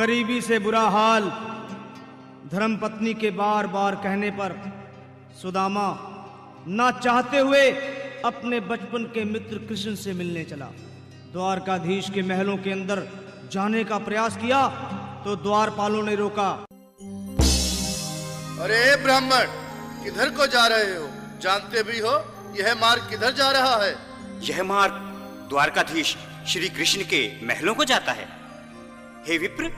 गरीबी से बुरा हाल धर्मपत्नी के बार बार कहने पर सुदामा ना चाहते हुए अपने बचपन के मित्र कृष्ण से मिलने चला। द्वारकाधीश के महलों के अंदर जाने का प्रयास किया तो द्वारपालों ने रोका। अरे ब्राह्मण, किधर को जा रहे हो? जानते भी हो यह मार्ग किधर जा रहा है? यह मार्ग द्वारकाधीश श्री कृष्ण के महलों को जाता है। हे विप्र,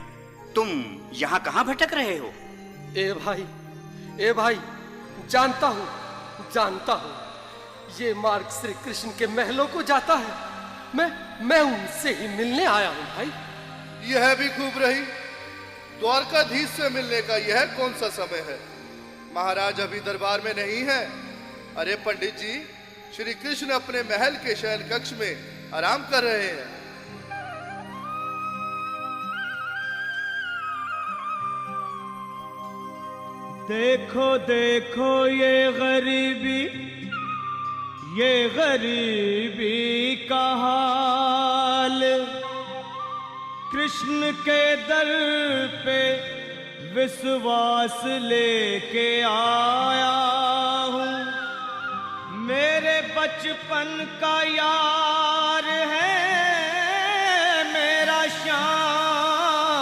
तुम यहाँ कहाँ भटक रहे हो? ए भाई, जानता हूँ ये मार्ग श्री कृष्ण के महलों को जाता है। मैं उनसे ही मिलने आया हूँ भाई। यह भी खूब रही। द्वारकाधीश से मिलने का यह कौन सा समय है? महाराज अभी दरबार में नहीं है। अरे पंडित जी, श्री कृष्ण अपने महल के शयन कक्ष में आराम कर रहे हैं। देखो देखो ये गरीबी का हाल, कृष्ण के दर पे विश्वास लेके आया हूँ। मेरे बचपन का यार है मेरा श्याम,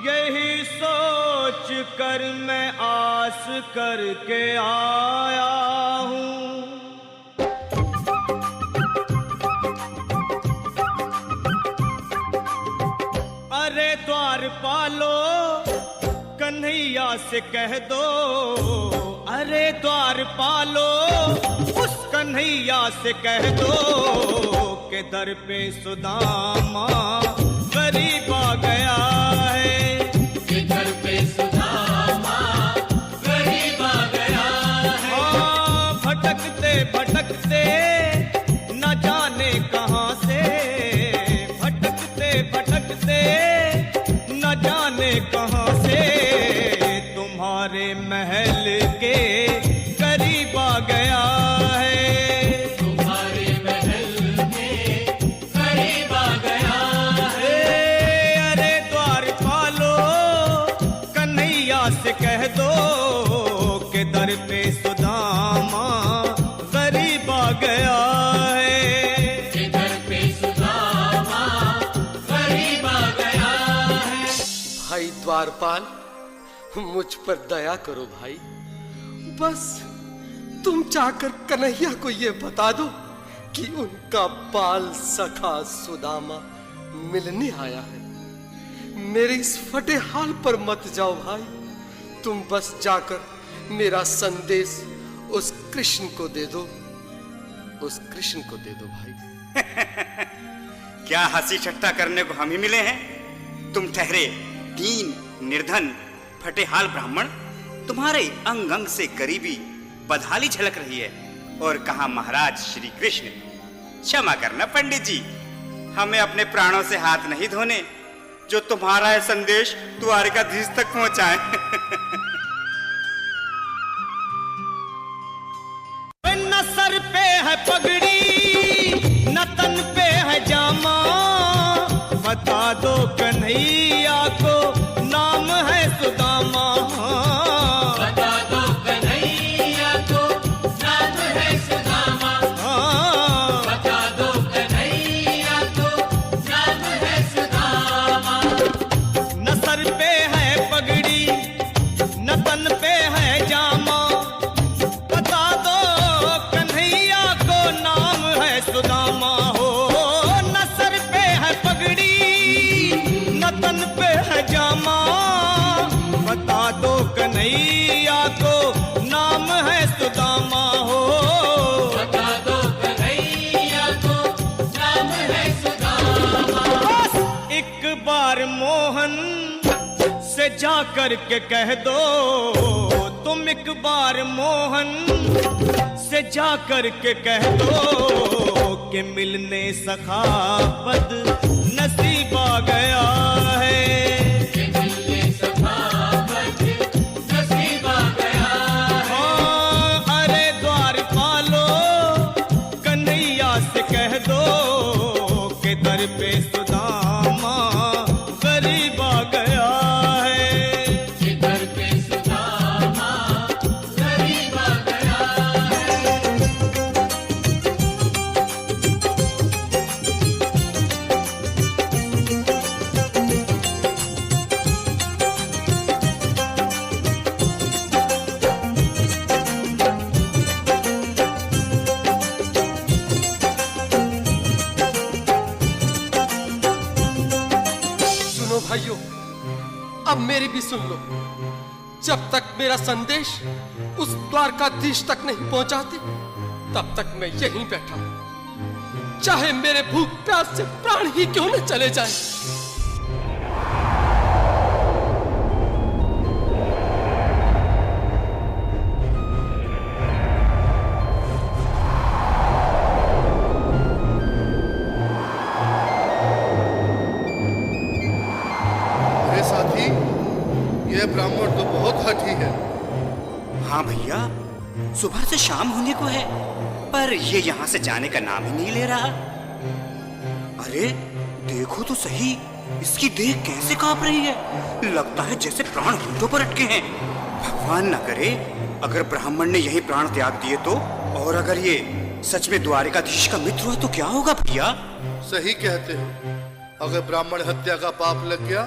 यही सोच कर मैं आस करके आया हूँ। अरे द्वारपालो, कन्हैया से कह दो, अरे द्वारपालो उस कन्हैया से कह दो कि दर पे सुदामा गरीब आ गया है। कि दर पे सुदामा गरीब आ गया है। हाँ, भटकते भटकते न जाने कहाँ से, भटकते भटकते न जाने कहाँ से तुम्हारे महल के करीब आ गया है। तुम्हारे महल के करीब आ गया है। अरे द्वारपालो, कन्हैया से कह दो कि दर पे सुदामा गरीब आ गया है। कि दर पे सुदामा गरीब आ गया है। भाई द्वारपाल, मुझ पर दया करो भाई। बस तुम जाकर कन्हैया को ये बता दो कि उनका बाल सखा सुदामा मिलने आया है। मेरे इस फटे हाल पर मत जाओ भाई। तुम बस जाकर मेरा संदेश उस कृष्ण को दे दो, उस कृष्ण को दे दो भाई। क्या हंसी ठट्टा करने को हम ही मिले हैं? तुम ठहरे दीन निर्धन फटेहाल ब्राह्मण, तुम्हारे अंग अंग से गरीबी बदहाली झलक रही है। और कहा महाराज श्री कृष्ण। क्षमा करना पंडित जी, हमें अपने प्राणों से हाथ नहीं धोने जो तुम्हारा है संदेश द्वारकाधीश तक पहुंचाए। न सर पे है पगड़ी न तन पे है जामा, बता दो कन्हैया को नाम है सुदामा। बता दो कन्हैया को नाम है सुदामा। बता दो कन्हैया को नाम है सुदामा। न सर पे है पगड़ी न तन पे है जामा, बता दो कन्हैया को नाम है सुदामा। हो न सर पे है पगड़ी न तन पे है जामा, बता दो कन्हैया को नाम है सुदामा। हो बता दो कन्हैया को नाम है सुदामा। बस एक बार मोहन से जा कर के कह दो, तुम एक बार मोहन से जा कर के कह दो कि मिलने सखा बद नसीब आ गया है। कि मिलने सखा बद नसीब आ गया है। हाँ, अरे द्वारपालो, कन्हैया से कह दो कि दर पे सुदामा अजीब आ गया है। जिगर पे सुदामा गरीब आ गया है। सुनो भाइयों, अब मेरी भी सुन लो। जब तक मेरा संदेश उस द्वारकाधीश तक नहीं पहुंचाते, तब तक मैं यहीं बैठा हूं, चाहे मेरे भूख प्यास से प्राण ही क्यों न चले जाए। अरे साथी, यह ब्राह्मण तो बहुत हठी है। हाँ भैया, सुबह से शाम होने को है, पर ये यहाँ से जाने का नाम ही नहीं ले रहा। अरे देखो तो सही, इसकी देह कैसे कांप रही है। लगता है जैसे प्राण होठों पर अटके हैं। भगवान न करे अगर ब्राह्मण ने यही प्राण त्याग दिए तो, और अगर ये सच में द्वारिकाधीश का मित्र हुआ तो क्या होगा भैया? सही कहते हो। अगर ब्राह्मण हत्या का पाप लग गया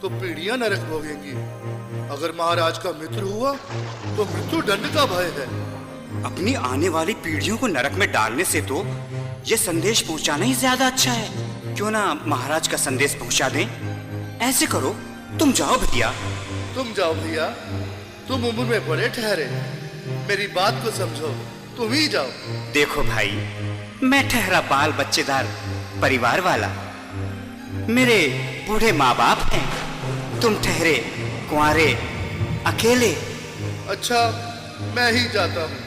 तो पीढ़ियां नरक भोगेंगी। अगर महाराज का मित्र हुआ तो मृत्यु दंड का भय है। अपनी आने वाली पीढ़ियों को नरक में डालने से तो ये संदेश पहुंचाना ही ज्यादा अच्छा है। क्यों ना महाराज का संदेश पहुंचा दें? ऐसे करो, तुम जाओ भैया। तुम जाओ भैया, तुम उम्र में बड़े ठहरे, मेरी बात को समझो, तुम ही जाओ। देखो भाई, मैं ठहरा बाल बच्चेदार परिवार वाला, मेरे बूढ़े माँ बाप हैं, तुम ठहरे कुंवारे अकेले। अच्छा, मैं ही जाता हूँ।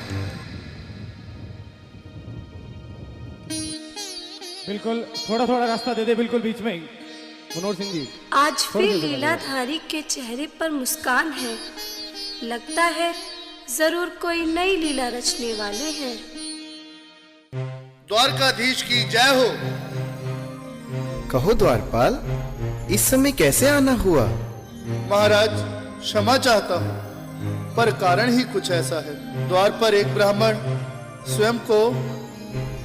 बिल्कुल, थोड़ा थोड़ा रास्ता दे दे, बिल्कुल बीच में ही। मनोहर सिंह जी, आज फिर लीलाधारी के चेहरे पर मुस्कान है। लगता है जरूर कोई नई लीला रचने वाले हैं। द्वारकाधीश की जय हो। कहो द्वारपाल, इस समय कैसे आना हुआ? महाराज, क्षमा चाहता हूँ, पर कारण ही कुछ ऐसा है। द्वार पर एक ब्राह्मण स्वयं को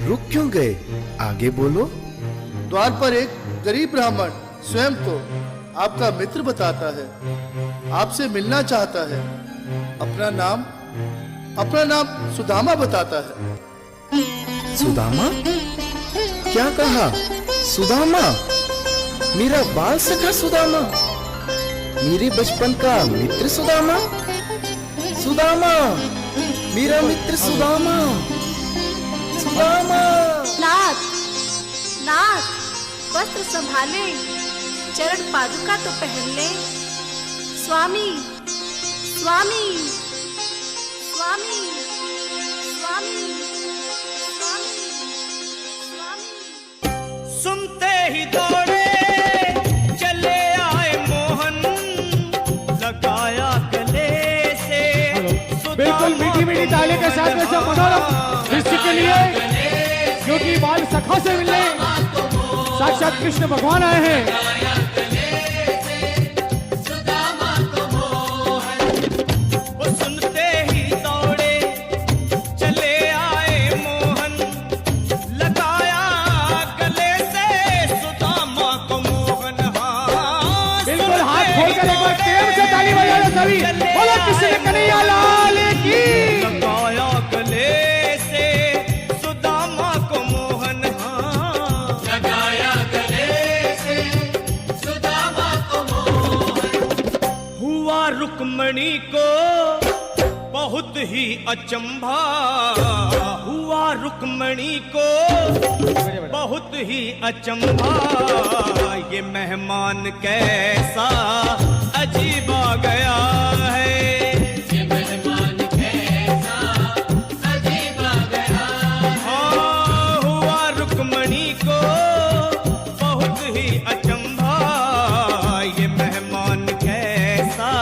रुक क्यों गए? आगे बोलो। द्वार पर एक गरीब ब्राह्मण स्वयं को आपका मित्र बताता है, आपसे मिलना चाहता है। अपना नाम सुदामा बताता है। सुदामा? क्या कहा? सुदामा? मेरा बाल सखा सुदामा? मेरे बचपन का मित्र सुदामा? सुदामा, मेरा मित्र सुदामा। सुदामा। नाथ, नाथ, वस्त्र संभाले, चरण पादुका तो पहन ले। स्वामी, स्वामी, स्वामी, स्वामी, स्वामी, स्वामी। सुनते ही दौड़े चले आए मोहन, लगाया गले से बिल्कुल मीठी मीठी ताली के साथ में सब मनोरम दृश्य के लिए, क्योंकि बाल सखा से मिलने साक्षात कृष्ण भगवान आए हैं। वो सुनते ही दौड़े चले आए मोहन, लगाया गले से सुदामा को मोहन। हाँ, बिल्कुल, हाथ खोलकर एक बार प्रेम से ताली बजा दो सभी। बोलो कृष्ण कन्हैया लाल की। लगाया गले से सुदामा को मोहन। हाँ, लगाया गले से सुदामा को मोहन। हुआ रुक्मणी को बहुत ही अचंभा, हुआ रुक्मणी को बहुत ही अचंभा। ये मेहमान कैसा अजीब आ गया है। ये मेहमान कैसा अजीब आ गया है। हाँ, हुआ रुक्मणी को बहुत ही अचंभा। ये मेहमान कैसा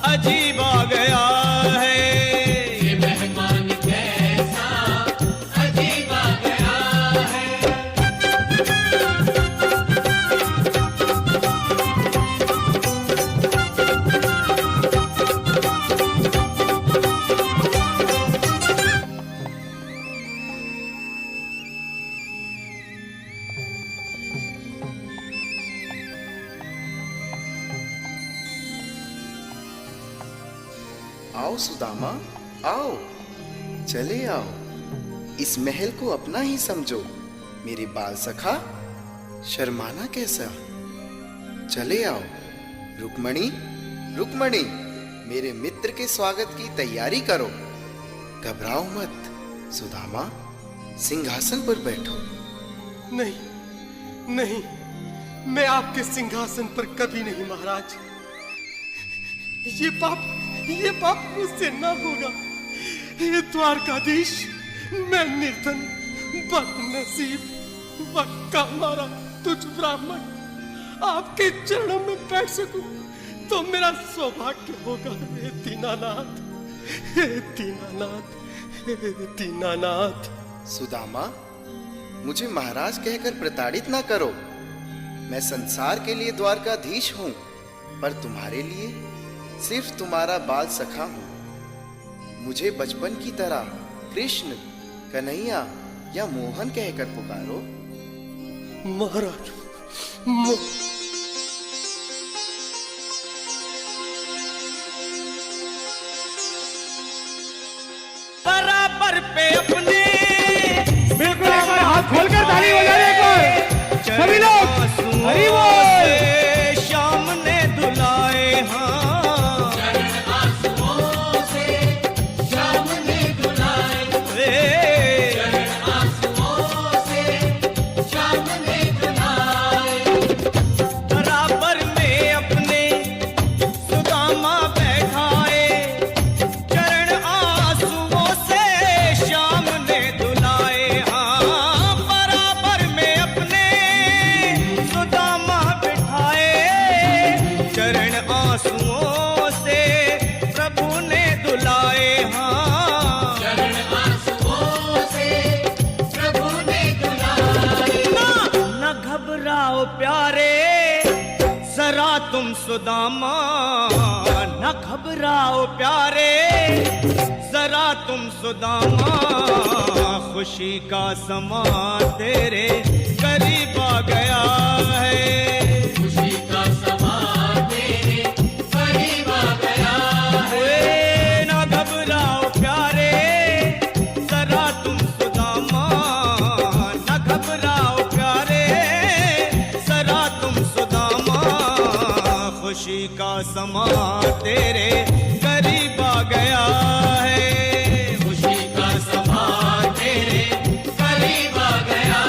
अजीब आ गया है। ये मेहमान कैसा अजीब आ गया है। आओ सुदामा, आओ, चले आओ, इस महल को अपना ही समझो। मेरे बाल सखा, शर्माना कैसा? चले आओ। रुक्मणी, रुक्मणी, मेरे मित्र के स्वागत की तैयारी करो। घबराओ मत। सुदामा, सिंहासन पर बैठो। नहीं नहीं, मैं आपके सिंहासन पर कभी नहीं महाराज। ये पाप मुझसे ना होगा। ये द्वारकाधीश, मैं निर्धन, बदनसीब, बक्का मारा तुझ ब्राह्मण आपके चरणों में बैठ सकूं तो मेरा सौभाग्य होगा। हे दीनानाथ, हे दीनानाथ, हे दीनानाथ। सुदामा, मुझे महाराज कहकर प्रताड़ित ना करो। मैं संसार के लिए द्वारकाधीश हूं, पर तुम्हारे लिए सिर्फ तुम्हारा बाल सखा हूं। मुझे बचपन की तरह कृष्ण, कन्हैया या मोहन कहकर पुकारो। महाराज, बराबर पे अपने बिल्कुल एक बार हाथ खोलकर ताली बजाने को सभी लोग हरि बोल। श्याम ने दुलाए, हाँ चरण आंसुओं से श्याम ने दुलाए, चरण आंसुओं से श्याम ने दुलाए। बराबर में अपने सुदामा बैठाए, चरण आंसुओं से श्याम ने दुलाए। हाँ, बराबर में अपने सुदामा बिठाए, चरण आंसुओं से प्रभु ने दुलाए। हाँ, चरण आंसुओं से प्रभु ने दुलाए। न घबराओ प्यारे, जरा तुम सुदामा, न घबराओ प्यारे, जरा तुम सुदामा। खुशी का समा तेरे करीब आ गया है। खुशी का समा तेरे करीब आ गया है। न घबराओ प्यारे, जरा तुम सुदामा, न घबराओ प्यारे, जरा तुम सुदामा। खुशी का समा तेरे करीब आ गया है। खुशी का समा तेरे करीब आ गया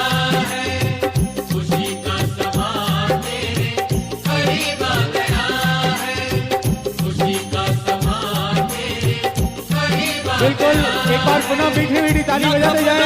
है। खुशी का समा तेरे करीब आ गया है। खुशी का समा तेरे करीब आ गया है। बिल्कुल एक बार पुनः मीठी मीठी ताली बजाते जाए।